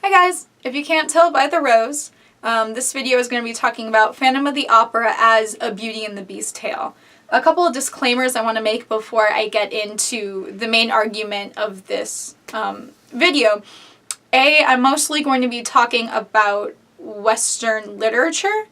Hi guys! If you can't tell by the rose, this video is going to be talking about Phantom of the Opera as a Beauty and the Beast tale. A couple of disclaimers I want to make before I get into the main argument of this video. I'm mostly going to be talking about Western literature,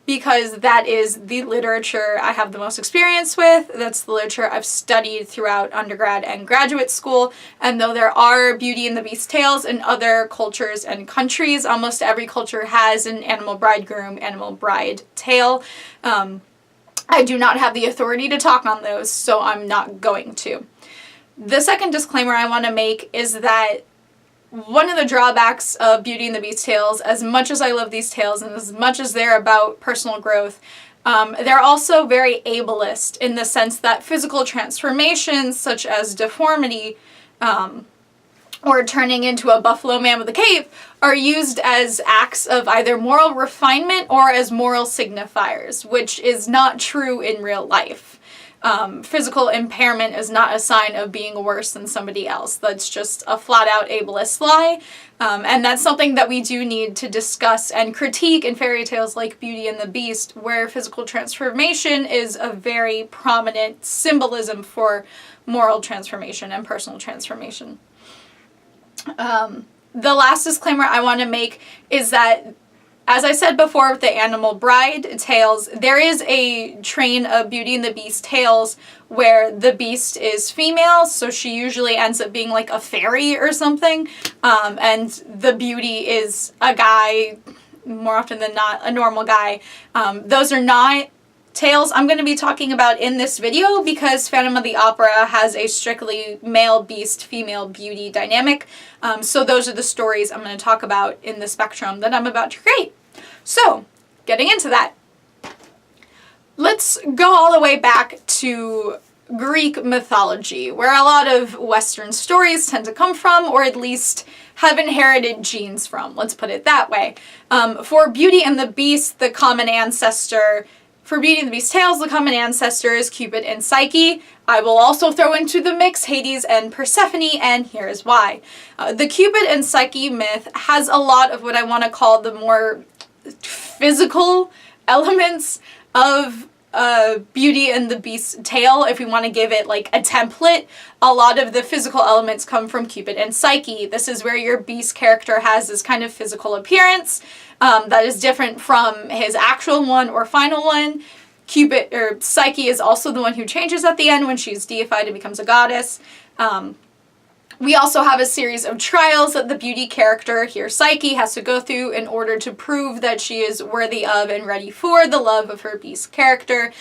because that is the literature I have the most experience with. That's the literature I've studied throughout undergrad and graduate school. And though there are Beauty and the Beast tales in other cultures and countries, almost every culture has an animal bridegroom, animal bride tale. I do not have the authority to talk on those, so I'm not going to. The second disclaimer I want to make is that one of the drawbacks of Beauty and the Beast tales, as much as I love these tales and as much as they're about personal growth, they're also very ableist in the sense that physical transformations such as deformity or turning into a buffalo man with a cape are used as acts of either moral refinement or as moral signifiers, which is not true in real life. Physical impairment is not a sign of being worse than somebody else. That's just a flat-out ableist lie, and that's something that we do need to discuss and critique in fairy tales like Beauty and the Beast, where physical transformation is a very prominent symbolism for moral transformation and personal transformation. The last disclaimer I want to make is that, as I said before with the Animal Bride tales, there is a train of Beauty and the Beast tales where the beast is female, so she usually ends up being like a fairy or something, and the beauty is a guy, more often than not a normal guy. Those are not tales I'm going to be talking about in this video because Phantom of the Opera has a strictly male beast, female beauty dynamic. So those are the stories I'm going to talk about in the spectrum that I'm about to create. So, getting into that, let's go all the way back to Greek mythology, where a lot of Western stories tend to come from, or at least have inherited genes from. Let's put it that way. For Beauty and the Beast, the common ancestor For Beauty and the Beast tales, the common ancestor is Cupid and Psyche. I will also throw into the mix Hades and Persephone, and here's why. The Cupid and Psyche myth has a lot of what I want to call the more physical elements of Beauty and the Beast tale. If we want to give it like a template, a lot of the physical elements come from Cupid and Psyche. This is where your Beast character has this kind of physical appearance that is different from his actual one or final one. Psyche is also the one who changes at the end when she's deified and becomes a goddess. We also have a series of trials that the beauty character, here Psyche, has to go through in order to prove that she is worthy of and ready for the love of her beast character,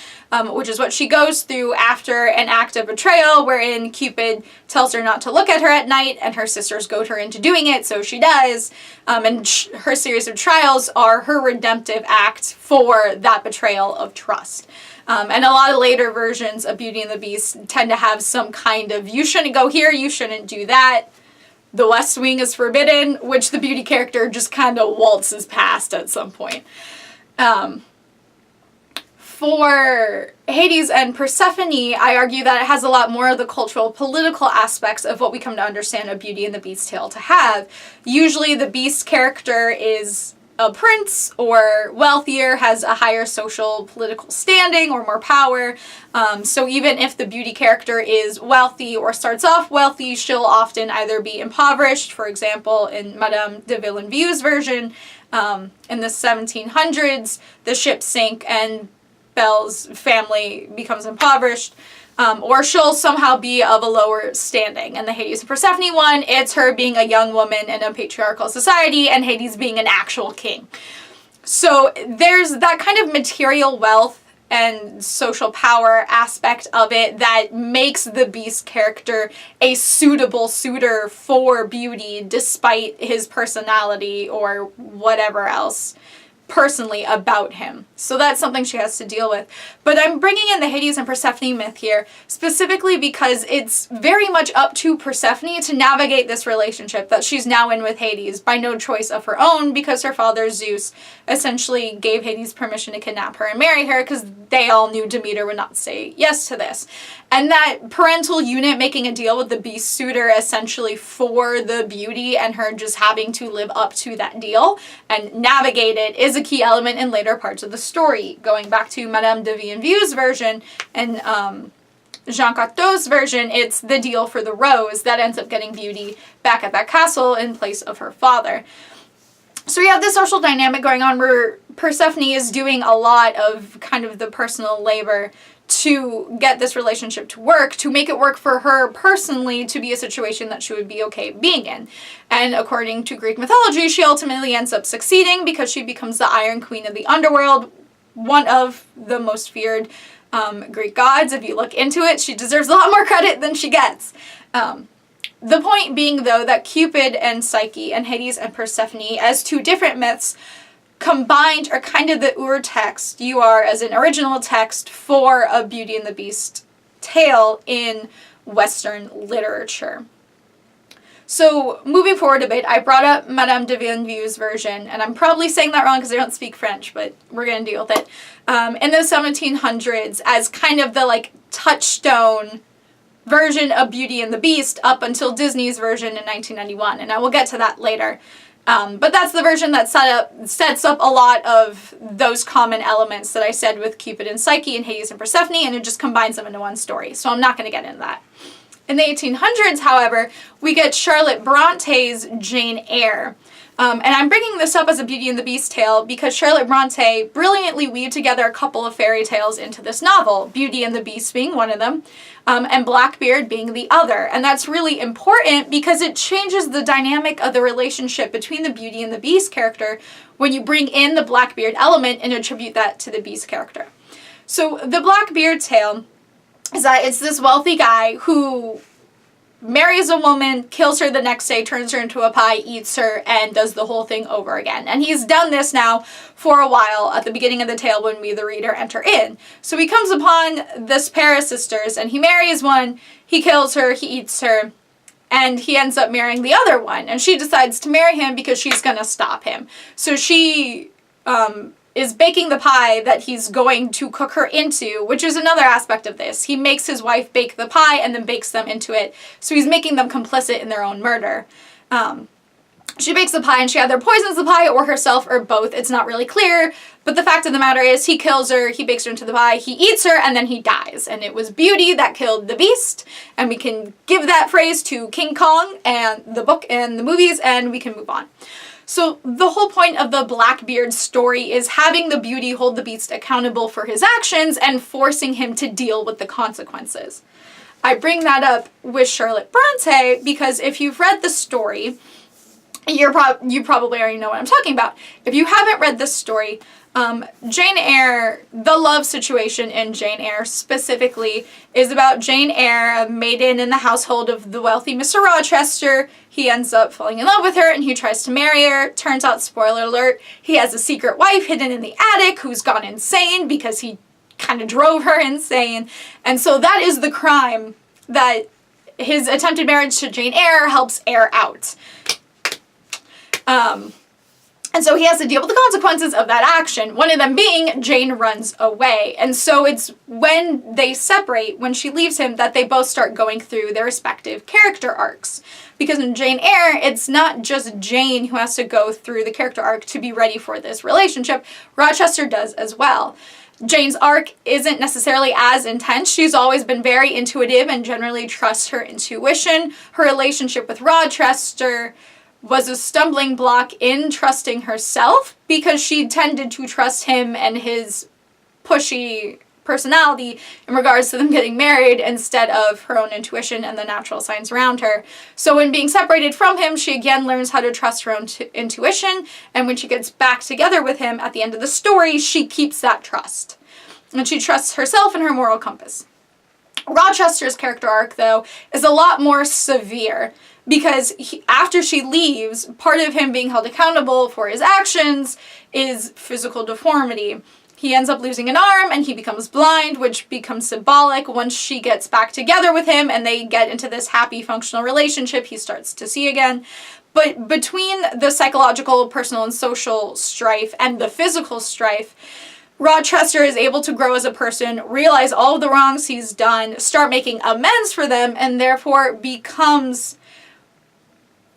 which is what she goes through after an act of betrayal wherein Cupid tells her not to look at her at night and her sisters goad her into doing it, so she does. And her series of trials are her redemptive act for that betrayal of trust. And a lot of later versions of Beauty and the Beast tend to have some kind of, you shouldn't go here, you shouldn't do that, the West Wing is forbidden, which the beauty character just kind of waltzes past at some point. For Hades and Persephone, I argue that it has a lot more of the cultural, political aspects of what we come to understand a Beauty and the Beast tale to have. Usually the Beast character is a prince or wealthier, has a higher social political standing or more power. So even if the beauty character is wealthy or starts off wealthy, she'll often either be impoverished. For example, in Madame de Villeneuve's version, in the 1700s, the ships sink and Belle's family becomes impoverished. Or she'll somehow be of a lower standing. And the Hades and Persephone one, it's her being a young woman in a patriarchal society and Hades being an actual king. So there's that kind of material wealth and social power aspect of it that makes the Beast character a suitable suitor for Beauty despite his personality or whatever else personally about him. So that's something she has to deal with. But I'm bringing in the Hades and Persephone myth here specifically because it's very much up to Persephone to navigate this relationship that she's now in with Hades by no choice of her own, because her father Zeus essentially gave Hades permission to kidnap her and marry her because they all knew Demeter would not say yes to this. and that parental unit making a deal with the beast suitor essentially for the beauty and her just having to live up to that deal and navigate it is a key element in later parts of the story. Going back to Madame de Vienvieu's version and Jean Cocteau's version, it's the deal for the rose that ends up getting Beauty back at that castle in place of her father. So we have this social dynamic going on where Persephone is doing a lot of kind of the personal labor to get this relationship to work, to make it work for her personally, to be a situation that she would be okay being in. And according to Greek mythology, she ultimately ends up succeeding because she becomes the Iron Queen of the underworld, one of the most feared Greek gods. If you look into it, she deserves a lot more credit than she gets. The point being, though, that Cupid and Psyche and Hades and Persephone, as two different myths, combined are kind of the ur-text, as an original text for a Beauty and the Beast tale in Western literature. So, moving forward a bit, I brought up Madame de Vienvieu's version, and I'm probably saying that wrong because I don't speak French, but we're going to deal with it, in the 1700s as kind of the, touchstone version of Beauty and the Beast up until Disney's version in 1991, and I will get to that later. But that's the version that sets up a lot of those common elements that I said with Cupid and Psyche and Hades and Persephone, and it just combines them into one story, so I'm not going to get into that. In the 1800s, however, we get Charlotte Bronte's Jane Eyre. And I'm bringing this up as a Beauty and the Beast tale because Charlotte Bronte brilliantly weaved together a couple of fairy tales into this novel, Beauty and the Beast being one of them, and Blackbeard being the other. And that's really important because it changes the dynamic of the relationship between the Beauty and the Beast character when you bring in the Blackbeard element and attribute that to the Beast character. So the Blackbeard tale is that it's this wealthy guy who marries a woman, kills her the next day, turns her into a pie, eats her, and does the whole thing over again. And he's done this now for a while at the beginning of the tale when we, the reader, enter in. So he comes upon this pair of sisters, and he marries one, he kills her, he eats her, and he ends up marrying the other one. And she decides to marry him because she's going to stop him. So she is baking the pie that he's going to cook her into, which is another aspect of this. He makes his wife bake the pie and then bakes them into it. So he's making them complicit in their own murder. She bakes the pie and she either poisons the pie or herself or both. It's not really clear. But the fact of the matter is he kills her, he bakes her into the pie, he eats her, and then he dies. And it was Beauty that killed the Beast. And we can give that phrase to King Kong and the book and the movies, and we can move on. So the whole point of the Blackbeard story is having the Beauty hold the Beast accountable for his actions and forcing him to deal with the consequences. I bring that up with Charlotte Bronte because if you've read the story, you probably already know what I'm talking about. If you haven't read this story, Jane Eyre, the love situation in Jane Eyre specifically, is about Jane Eyre, a maiden in the household of the wealthy Mr. Rochester. He ends up falling in love with her and he tries to marry her. Turns out, spoiler alert, he has a secret wife hidden in the attic who's gone insane because he kind of drove her insane. And so that is the crime that his attempted marriage to Jane Eyre helps air out. And so he has to deal with the consequences of that action, one of them being Jane runs away. And so it's when they separate, when she leaves him, that they both start going through their respective character arcs. Because in Jane Eyre, it's not just Jane who has to go through the character arc to be ready for this relationship. Rochester does as well. Jane's arc isn't necessarily as intense. She's always been very intuitive and generally trusts her intuition. Her relationship with Rochester was a stumbling block in trusting herself because she tended to trust him and his pushy personality in regards to them getting married instead of her own intuition and the natural signs around her. So when being separated from him, she again learns how to trust her own intuition, and when she gets back together with him at the end of the story, she keeps that trust. And she trusts herself and her moral compass. Rochester's character arc, though, is a lot more severe because after she leaves, part of him being held accountable for his actions is physical deformity. He ends up losing an arm and he becomes blind, which becomes symbolic. Once she gets back together with him and they get into this happy, functional relationship, he starts to see again. But between the psychological, personal, and social strife and the physical strife, Rochester is able to grow as a person, realize all of the wrongs he's done, start making amends for them, and therefore becomes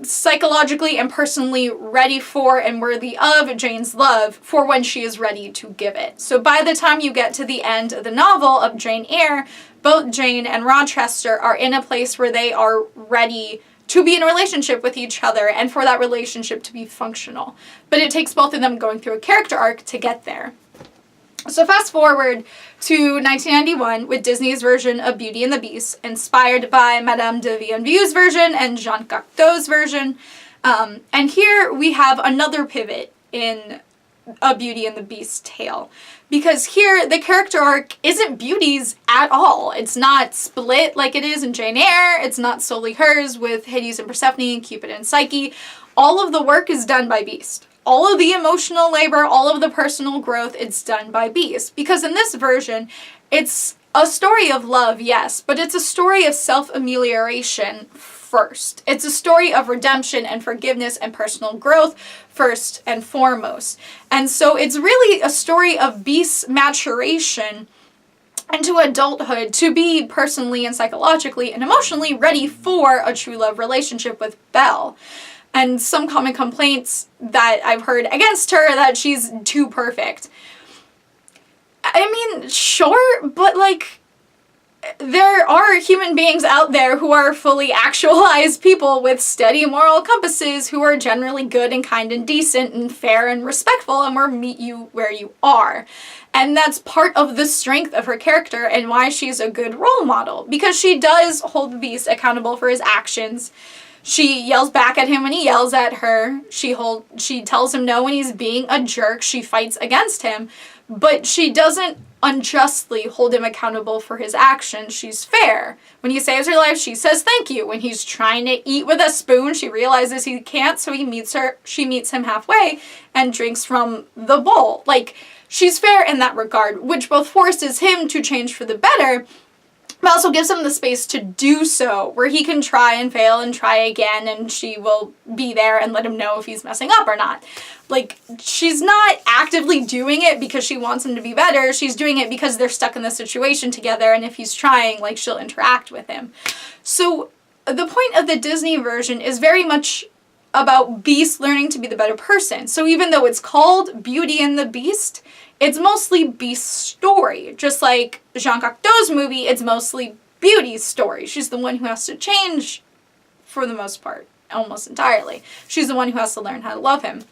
psychologically and personally ready for and worthy of Jane's love for when she is ready to give it. So by the time you get to the end of the novel of Jane Eyre, both Jane and Rochester are in a place where they are ready to be in a relationship with each other and for that relationship to be functional. But it takes both of them going through a character arc to get there. So fast forward to 1991 with Disney's version of Beauty and the Beast, inspired by Madame de Villeneuve's version and Jean Cocteau's version. And here we have another pivot in A Beauty and the Beast tale. Because here, the character arc isn't Beauty's at all. It's not split like it is in Jane Eyre. It's not solely hers with Hades and Persephone, Cupid and Psyche. All of the work is done by Beast. All of the emotional labor, all of the personal growth, it's done by Beast. Because in this version, it's a story of love, yes, but it's a story of self-amelioration first. It's a story of redemption and forgiveness and personal growth first and foremost. And so it's really a story of Beast's maturation into adulthood to be personally and psychologically and emotionally ready for a true love relationship with Belle. And some common complaints that I've heard against her that she's too perfect. I mean, sure, but like, there are human beings out there who are fully actualized people with steady moral compasses who are generally good and kind and decent and fair and respectful and will meet you where you are. And that's part of the strength of her character and why she's a good role model. Because she does hold the Beast accountable for his actions. She yells back at him when he yells at her. She tells him no when he's being a jerk. She fights against him. But she doesn't unjustly hold him accountable for his actions. She's fair. When he saves her life, she says thank you. When he's trying to eat with a spoon, she realizes he can't, so she meets him halfway and drinks from the bowl. Like, she's fair in that regard, which both forces him to change for the better, but also gives him the space to do so, where he can try and fail and try again, and she will be there and let him know if he's messing up or not. Like, she's not actively doing it because she wants him to be better. She's doing it because they're stuck in the situation together, and if he's trying, like, she'll interact with him. So the point of the Disney version is very much about Beast learning to be the better person. So even though it's called Beauty and the Beast, it's mostly Beast's story. Just like Jean Cocteau's movie, it's mostly Beauty's story. She's the one who has to change for the most part, almost entirely. She's the one who has to learn how to love him.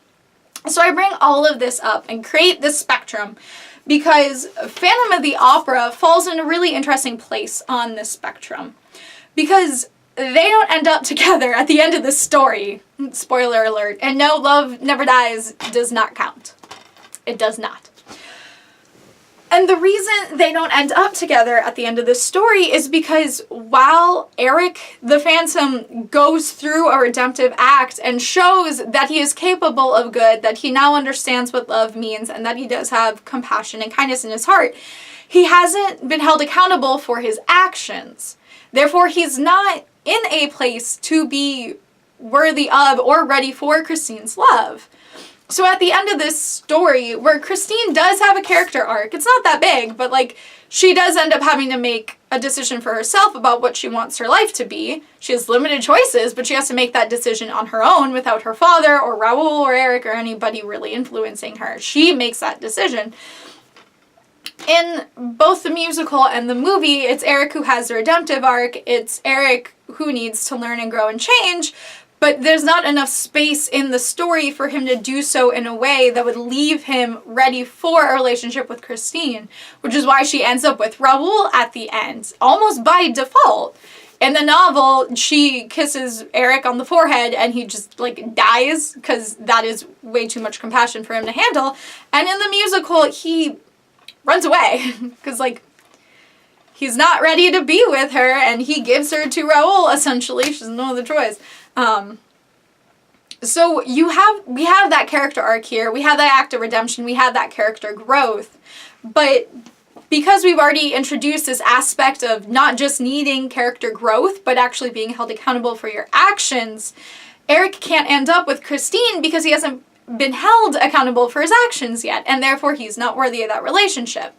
So I bring all of this up and create this spectrum because Phantom of the Opera falls in a really interesting place on this spectrum. Because they don't end up together at the end of the story. Spoiler alert. And no, love never dies does not count. It does not. And the reason they don't end up together at the end of this story is because while Eric the Phantom goes through a redemptive act and shows that he is capable of good, that he now understands what love means, and that he does have compassion and kindness in his heart, he hasn't been held accountable for his actions. Therefore, he's not in a place to be worthy of or ready for Christine's love. So at the end of this story, where Christine does have a character arc, it's not that big, but like, she does end up having to make a decision for herself about what she wants her life to be. She has limited choices, but she has to make that decision on her own without her father or Raoul or Eric or anybody really influencing her. She makes that decision. In both the musical and the movie, it's Eric who has the redemptive arc. It's Eric who needs to learn and grow and change, but there's not enough space in the story for him to do so in a way that would leave him ready for a relationship with Christine, which is why she ends up with Raoul at the end, almost by default. In the novel, she kisses Eric on the forehead and he just, like, dies because that is way too much compassion for him to handle. And in the musical, he runs away because, like, he's not ready to be with her and he gives her to Raoul, essentially. She has no other choice. So we have that character arc here. We have that act of redemption. We have that character growth. But because we've already introduced this aspect of not just needing character growth, but actually being held accountable for your actions, Eric can't end up with Christine because he hasn't been held accountable for his actions yet, and therefore he's not worthy of that relationship.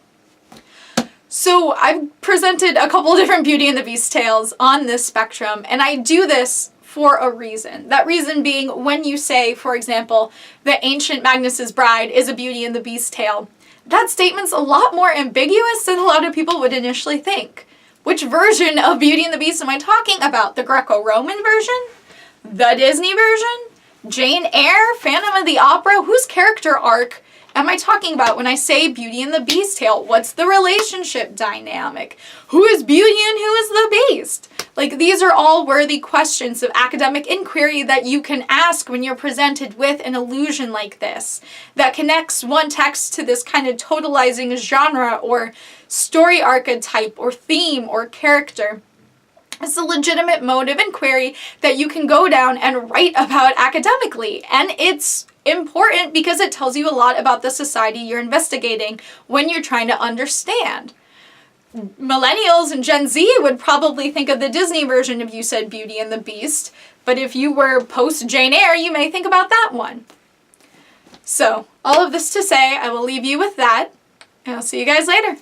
So I've presented a couple different Beauty and the Beast tales on this spectrum, and I do this for a reason. That reason being, when you say, for example, that Ancient Magnus's Bride is a Beauty and the Beast tale, that statement's a lot more ambiguous than a lot of people would initially think. Which version of Beauty and the Beast am I talking about? The Greco-Roman version? The Disney version? Jane Eyre? Phantom of the Opera? Whose character arc am I talking about when I say Beauty and the Beast tale? What's the relationship dynamic? Who is Beauty and who is the Beast? Like, these are all worthy questions of academic inquiry that you can ask when you're presented with an allusion like this, that connects one text to this kind of totalizing genre or story archetype or theme or character. It's a legitimate mode of inquiry that you can go down and write about academically. And it's important because it tells you a lot about the society you're investigating when you're trying to understand. Millennials and Gen Z would probably think of the Disney version if you said Beauty and the Beast, but if you were post Jane Eyre, you may think about that one. So, all of this to say, I will leave you with that, and I'll see you guys later.